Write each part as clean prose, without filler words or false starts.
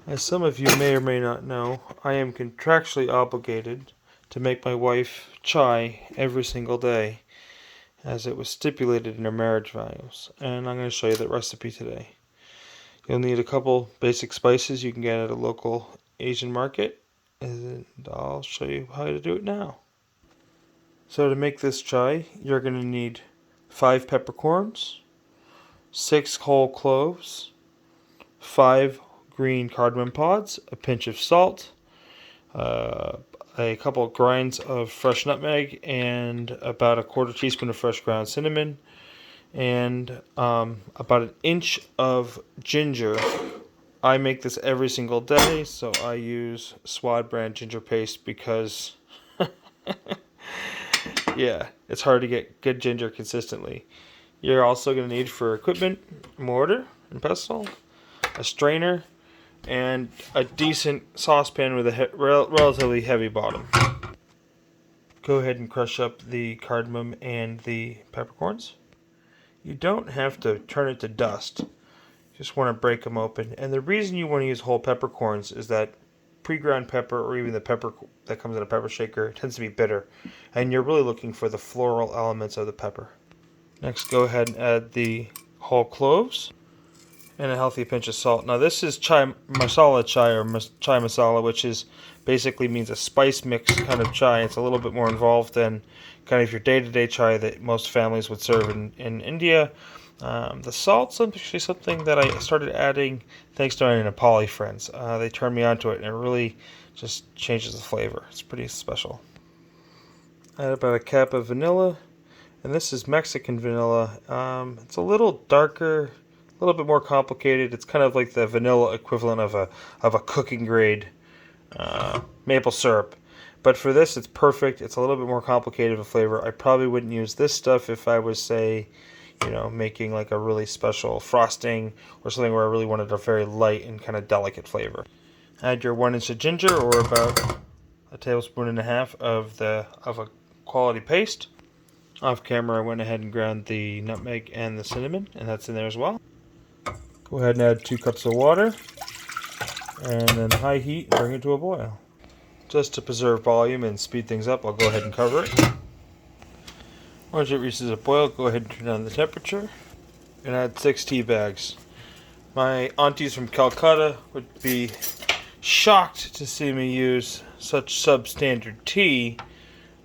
As some of you may or may not know, I am contractually obligated to make my wife chai every single day, as it was stipulated in our marriage vows, and I'm going to show you that recipe today. You'll need a couple basic spices you can get at a local Asian market, and I'll show you how to do it now. So to make this chai, you're going to need 5 peppercorns, 6 whole cloves, 5 green cardamom pods, a pinch of salt, a couple of grinds of fresh nutmeg, and about a quarter teaspoon of fresh ground cinnamon, and about an inch of ginger. I make this every single day, so I use Swad brand ginger paste because, yeah, it's hard to get good ginger consistently. You're also going to need for equipment, mortar and pestle, a strainer, and a decent saucepan with a relatively heavy bottom. Go ahead and crush up the cardamom and the peppercorns. You don't have to turn it to dust. You just want to break them open. And the reason you want to use whole peppercorns is that pre-ground pepper, or even the pepper that comes in a pepper shaker, tends to be bitter. And you're really looking for the floral elements of the pepper. Next, go ahead and add the whole cloves and a healthy pinch of salt. Now this is masala chai, or chai masala, which is basically means a spice mix kind of chai. It's a little bit more involved than kind of your day-to-day chai that most families would serve in India. The salt's actually something that I started adding thanks to my Nepali friends. They turned me onto it, and it really just changes the flavor. It's pretty special. Add about a cap of vanilla, and this is Mexican vanilla. It's a little darker, a little bit more complicated. It's kind of like the vanilla equivalent of a cooking grade maple syrup. But for this, it's perfect. It's a little bit more complicated of a flavor. I probably wouldn't use this stuff if I was, say, making like a really special frosting or something where I really wanted a very light and kind of delicate flavor. Add your 1 inch of ginger, or about a tablespoon and a half of a quality paste. Off camera, I went ahead and ground the nutmeg and the cinnamon, and that's in there as well. Go ahead and add 2 cups of water, and then high heat and bring it to a boil. Just to preserve volume and speed things up, I'll go ahead and cover it. Once it reaches a boil, go ahead and turn down the temperature and add 6 tea bags. My aunties from Calcutta would be shocked to see me use such substandard tea,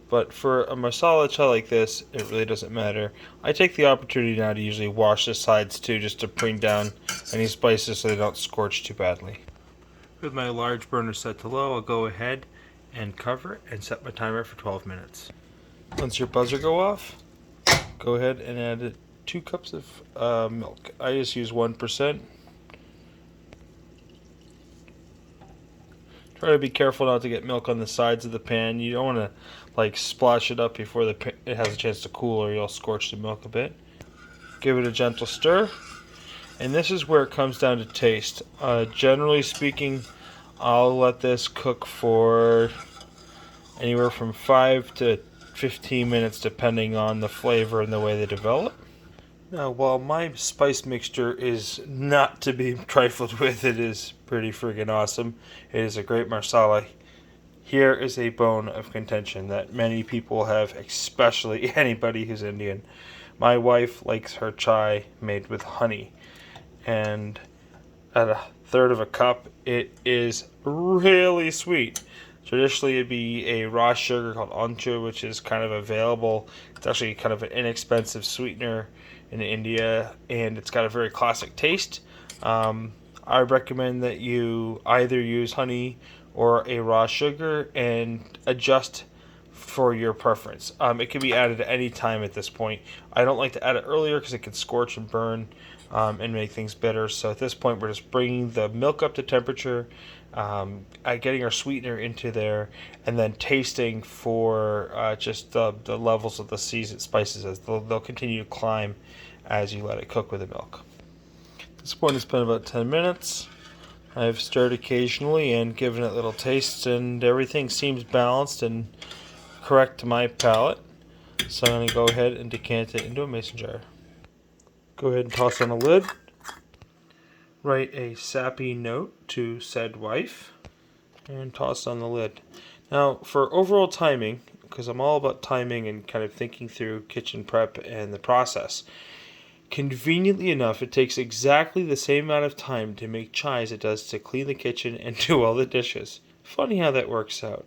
but for a masala chai like this, it really doesn't matter. I take the opportunity now to usually wash the sides too, just to bring down any spices so they don't scorch too badly. With my large burner set to low, I'll go ahead and cover it and set my timer for 12 minutes. Once your buzzer go off, go ahead and add 2 cups of milk. I just use 1%. Try to be careful not to get milk on the sides of the pan. You don't want to splash it up before it has a chance to cool, or you'll scorch the milk a bit. Give it a gentle stir. And this is where it comes down to taste. Generally speaking, I'll let this cook for anywhere from 5 to 15 minutes depending on the flavor and the way they develop. Now, while my spice mixture is not to be trifled with, it is pretty friggin' awesome. It is a great masala. Here is a bone of contention that many people have, especially anybody who's Indian. My wife likes her chai made with honey, and at a third of a cup, it is really sweet. Traditionally, it'd be a raw sugar called ancho, which is kind of available. It's actually kind of an inexpensive sweetener in India, and it's got a very classic taste. I recommend that you either use honey or a raw sugar and adjust for your preference. It can be added at any time at this point. I don't like to add it earlier because it can scorch and burn and make things bitter. So at this point, we're just bringing the milk up to temperature, getting our sweetener into there, and then tasting for just the levels of the seasoned spices as they'll continue to climb as you let it cook with the milk. At this point, it's been about 10 minutes. I've stirred occasionally and given it little tastes, and everything seems balanced and correct to my palate. So I'm going to go ahead and decant it into a mason jar. Go ahead and toss on a lid. write a sappy note to said wife, and toss on the lid. Now, for overall timing, because I'm all about timing and kind of thinking through kitchen prep and the process, conveniently enough, it takes exactly the same amount of time to make chai as it does to clean the kitchen and do all the dishes. Funny how that works out.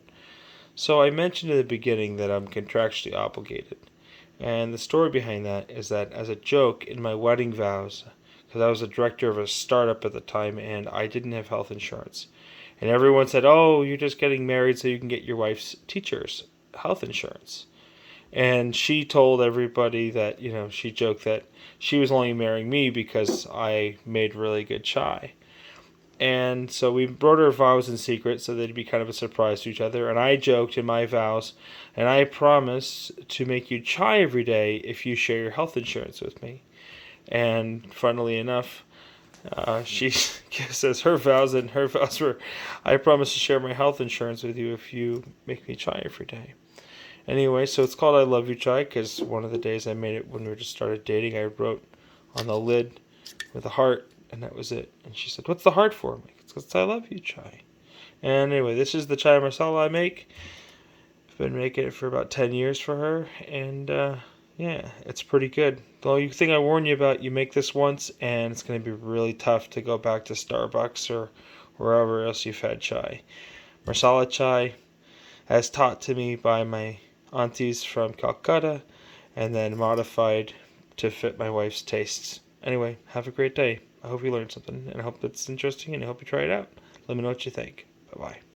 So I mentioned in the beginning that I'm contractually obligated. And the story behind that is that as a joke in my wedding vows, because I was a director of a startup at the time and I didn't have health insurance. And everyone said, "Oh, you're just getting married so you can get your wife's teacher's health insurance." And she told everybody that, she joked that she was only marrying me because I made really good chai. And so we wrote our vows in secret so they'd be kind of a surprise to each other. And I joked in my vows, and I promise to make you chai every day if you share your health insurance with me. And funnily enough, she says her vows, and her vows were, I promise to share my health insurance with you if you make me chai every day. Anyway, so it's called I Love You Chai because one of the days I made it when we just started dating, I wrote on the lid with a heart, and that was it. And she said, "What's the heart for?" I'm like, "It's because I love you, chai." And anyway, this is the chai masala I make. I've been making it for about 10 years for her, and yeah, it's pretty good. The only thing I warn you about, you make this once, and it's going to be really tough to go back to Starbucks or wherever else you've had chai. Masala chai, as taught to me by my aunties from Calcutta, and then modified to fit my wife's tastes. Anyway, have a great day. I hope you learned something, and I hope it's interesting, and I hope you try it out. Let me know what you think. Bye-bye.